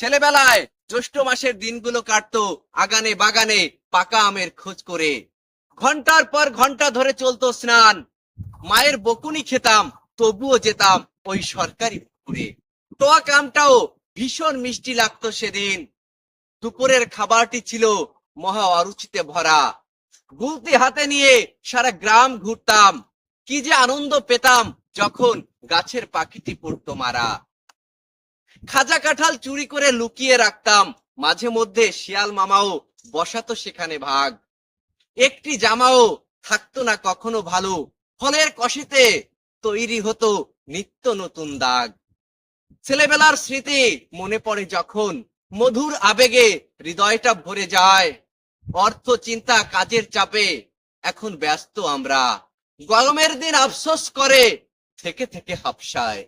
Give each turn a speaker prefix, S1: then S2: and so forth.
S1: ছেলেবেলায় জ্যৈষ্ঠ মাসের দিনগুলো কাটতো আগানে বাগানে পাকা আমের খোঁজ করে। ঘন্টার পর ঘন্টা ধরে চলতো স্নান, মায়ের বকুনি খেতাম, তবুও যেতাম ওই সরকারি পুকুরে। টক আমটাও ভীষণ মিষ্টি লাগতো সেদিন। দুপুরের খাবারটি ছিল মহা অরুচিতে ভরা। গুলতি হাতে নিয়ে সারা গ্রাম ঘুরতাম, কি যে আনন্দ পেতাম যখন গাছের পাখিটি পড়তো মারা। খাজা কাঁঠাল চুরি করে লুকিয়ে রাখতাম, মাঝে মধ্যে শিয়াল মামাও বসাতো সেখানে ভাগ। একটি জামাও থাকতো না কখনো ভালো, ফলের কষিতে তৈরি হতো নিত্য নতুন দাগ। ছেলেবেলার স্মৃতি মনে পড়ে যখন, মধুর আবেগে হৃদয়টা ভরে যায়। অর্থ চিন্তা কাজের চাপে এখন ব্যস্ত আমরা, গরমের দিন আফসোস করে থেকে থেকে হাফসায়।